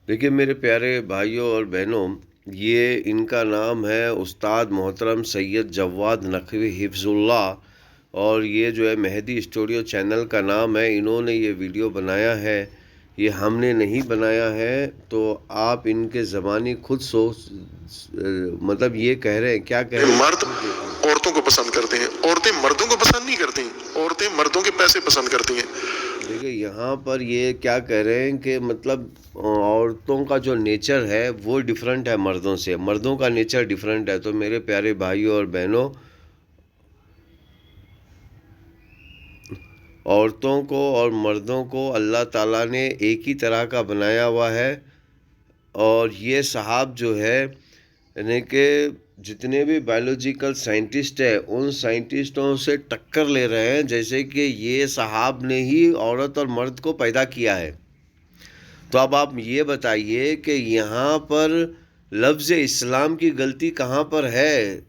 دیکھیے میرے پیارے بھائیوں اور بہنوں، یہ ان کا نام ہے استاد محترم سید جواد نقوی حفظ اللہ، اور یہ جو ہے مہدی اسٹوڈیو چینل کا نام ہے۔ انہوں نے یہ ویڈیو بنایا ہے، یہ ہم نے نہیں بنایا ہے۔ تو آپ ان کے زبانی خود مطلب یہ کہہ رہے ہیں، کیا کہہ رہے ہیں؟ مرد عورتوں کو پسند کرتے ہیں، عورتیں مردوں کو پسند نہیں کرتی، عورتیں مردوں کے پیسے پسند کرتی ہیں۔ دیکھیے یہاں پر یہ کیا کہہ رہے ہیں کہ مطلب عورتوں کا جو نیچر ہے وہ ڈیفرنٹ ہے مردوں سے، مردوں کا نیچر ڈیفرنٹ ہے۔ تو میرے پیارے بھائیوں اور بہنوں، عورتوں کو اور مردوں کو اللہ تعالیٰ نے ایک ہی طرح کا بنایا ہوا ہے، اور یہ صاحب جو ہے یعنی کہ جتنے بھی بایولوجیکل سائنٹسٹ ہیں ان سائنٹسٹوں سے ٹکر لے رہے ہیں، جیسے کہ یہ صاحب نے ہی عورت اور مرد کو پیدا کیا ہے۔ تو اب آپ یہ بتائیے کہ یہاں پر لفظ اسلام کی غلطی کہاں پر ہے؟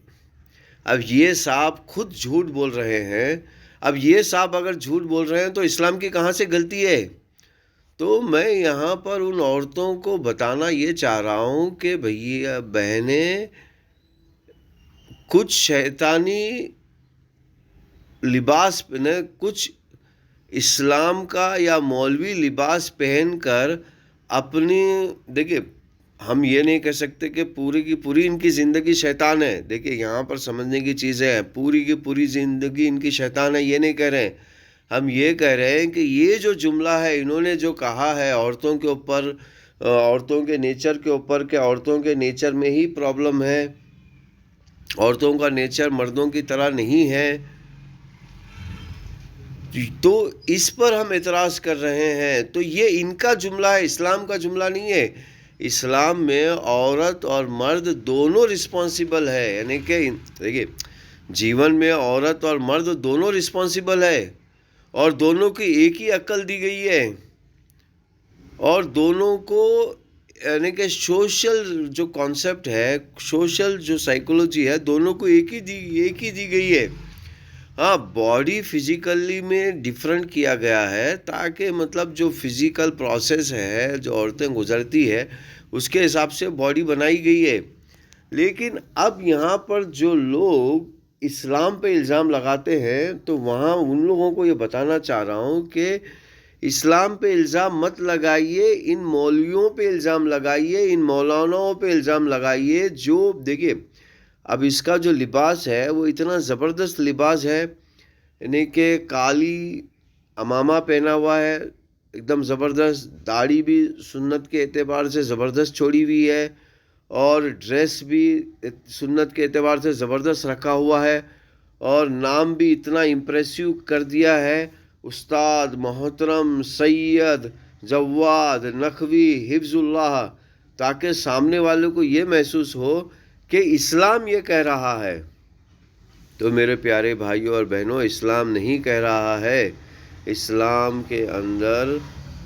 اب یہ صاحب خود جھوٹ بول رہے ہیں۔ اب یہ صاحب اگر جھوٹ بول رہے ہیں تو اسلام کی کہاں سے غلطی ہے؟ تو میں یہاں پر ان عورتوں کو بتانا یہ چاہ رہا ہوں کہ بھیا بہنیں، کچھ شیطانی لباس کچھ اسلام کا یا مولوی لباس پہن کر اپنی، دیکھیے ہم یہ نہیں کہہ سکتے کہ پوری کی پوری ان کی زندگی شیطان ہے۔ دیکھیے یہاں پر سمجھنے کی چیزیں ہیں، پوری کی پوری زندگی ان کی شیطان ہے یہ نہیں کہہ رہے ہیں۔ ہم یہ کہہ رہے ہیں کہ یہ جو جملہ ہے انہوں نے جو کہا ہے عورتوں کے اوپر، عورتوں کے نیچر کے اوپر، کہ عورتوں کے نیچر میں ہی پرابلم ہے، عورتوں کا نیچر مردوں کی طرح نہیں ہے، تو اس پر ہم اعتراض کر رہے ہیں۔ تو یہ ان کا جملہ ہے، اسلام کا جملہ نہیں ہے۔ اسلام میں عورت اور مرد دونوں رسپانسیبل ہے، یعنی کہ دیکھیے جیون میں عورت اور مرد دونوں رسپانسیبل ہے، اور دونوں کی ایک ہی عقل دی گئی ہے، اور دونوں کو یعنی کہ سوشل جو کانسیپٹ ہے، سوشل جو سائیکولوجی ہے، دونوں کو ایک ہی دی گئی ہے۔ ہاں باڈی فزیکلی میں ڈیفرنٹ کیا گیا ہے تاکہ مطلب جو فزیکل پروسیس ہے جو عورتیں گزرتی ہے اس کے حساب سے باڈی بنائی گئی ہے۔ لیکن اب یہاں پر جو لوگ اسلام پہ الزام لگاتے ہیں تو وہاں ان لوگوں کو یہ بتانا چاہ رہا ہوں کہ اسلام پہ الزام مت لگائیے، ان مولویوں پہ الزام لگائیے، ان مولاناؤں پہ الزام لگائیے۔ جو دیکھیے اب اس کا جو لباس ہے وہ اتنا زبردست لباس ہے، یعنی کہ کالی امامہ پہنا ہوا ہے، ایک دم زبردست، داڑھی بھی سنت کے اعتبار سے زبردست چھوڑی ہوئی ہے، اور ڈریس بھی سنت کے اعتبار سے زبردست رکھا ہوا ہے، اور نام بھی اتنا امپریسیو کر دیا ہے، استاد محترم سید جواد نقوی حفظ اللہ، تاکہ سامنے والے کو یہ محسوس ہو کہ اسلام یہ کہہ رہا ہے۔ تو میرے پیارے بھائیوں اور بہنوں، اسلام نہیں کہہ رہا ہے۔ اسلام کے اندر،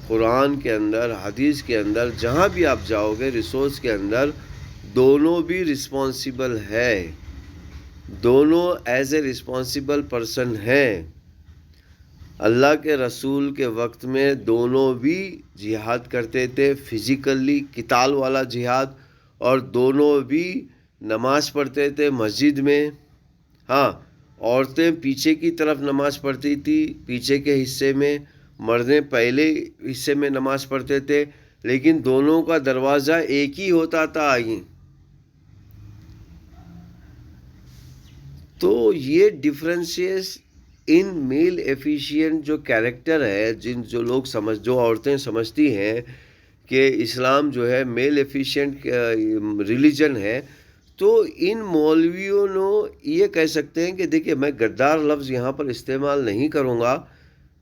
قرآن کے اندر، حدیث کے اندر، جہاں بھی آپ جاؤ گے ریسورس کے اندر، دونوں بھی رسپانسیبل ہے، دونوں ایز اے رسپانسیبل پرسن ہیں۔ اللہ کے رسول کے وقت میں دونوں بھی جہاد کرتے تھے، فزیکلی قتال والا جہاد، اور دونوں بھی نماز پڑھتے تھے مسجد میں۔ ہاں عورتیں پیچھے کی طرف نماز پڑھتی تھی، پیچھے کے حصے میں، مردیں پہلے حصے میں نماز پڑھتے تھے، لیکن دونوں کا دروازہ ایک ہی ہوتا تھا۔ تو یہ ڈفرینسیس ان میل ایفیشینٹ جو کیریکٹر ہے، جو لوگ جو عورتیں سمجھتی ہیں کہ اسلام جو ہے میل ایفیشینٹ ریلیجن ہے، تو ان مولویوں نے یہ کہہ سکتے ہیں کہ دیکھیے میں غدار لفظ یہاں پر استعمال نہیں کروں گا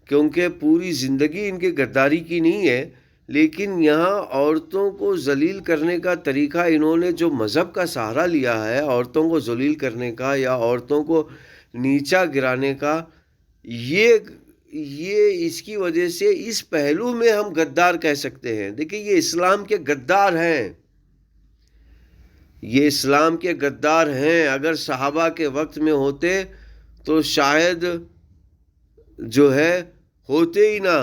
کیونکہ پوری زندگی ان کی غداری کی نہیں ہے، لیکن یہاں عورتوں کو ذلیل کرنے کا طریقہ انہوں نے جو مذہب کا سہارا لیا ہے عورتوں کو ذلیل کرنے کا یا عورتوں کو نیچا گرانے کا، یہ اس کی وجہ سے اس پہلو میں ہم غدار کہہ سکتے ہیں۔ دیکھیے یہ اسلام کے غدار ہیں، یہ اسلام کے غدار ہیں۔ اگر صحابہ کے وقت میں ہوتے تو شاید جو ہے ہوتے ہی نہ۔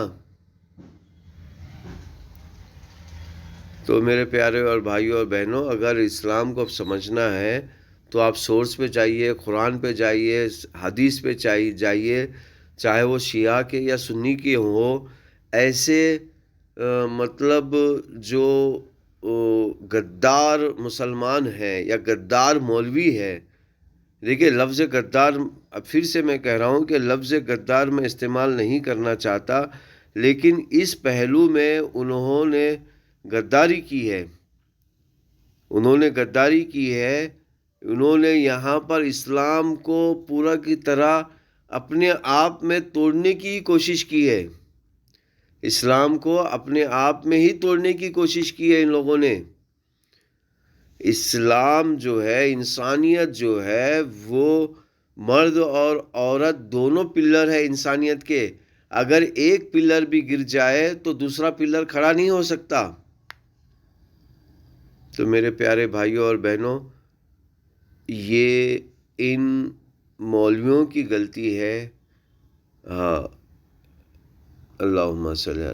تو میرے پیارے اور بھائیوں اور بہنوں، اگر اسلام کو سمجھنا ہے تو آپ سورس پہ جائیے، قرآن پہ جائیے، حدیث پہ جائیے، چاہے وہ شیعہ کے یا سنی کے ہوں. ایسے مطلب جو غدار مسلمان ہیں یا غدار مولوی ہے. دیکھیے لفظ غدار، اب پھر سے میں کہہ رہا ہوں کہ لفظ غدار میں استعمال نہیں کرنا چاہتا، لیکن اس پہلو میں انہوں نے غداری کی ہے. انہوں نے یہاں پر اسلام کو پورا کی طرح اپنے آپ میں توڑنے کی کوشش کی ہے. اسلام کو اپنے آپ میں ہی توڑنے کی کوشش کی ہے ان لوگوں نے. اسلام جو ہے، انسانیت جو ہے، وہ مرد اور عورت دونوں پلر ہے انسانیت کے. اگر ایک پلر بھی گر جائے تو دوسرا پلر کھڑا نہیں ہو سکتا. تو میرے پیارے بھائیوں اور بہنوں، یہ ان مولویوں کی غلطی ہے. ہاں، اللہم صلی اللہ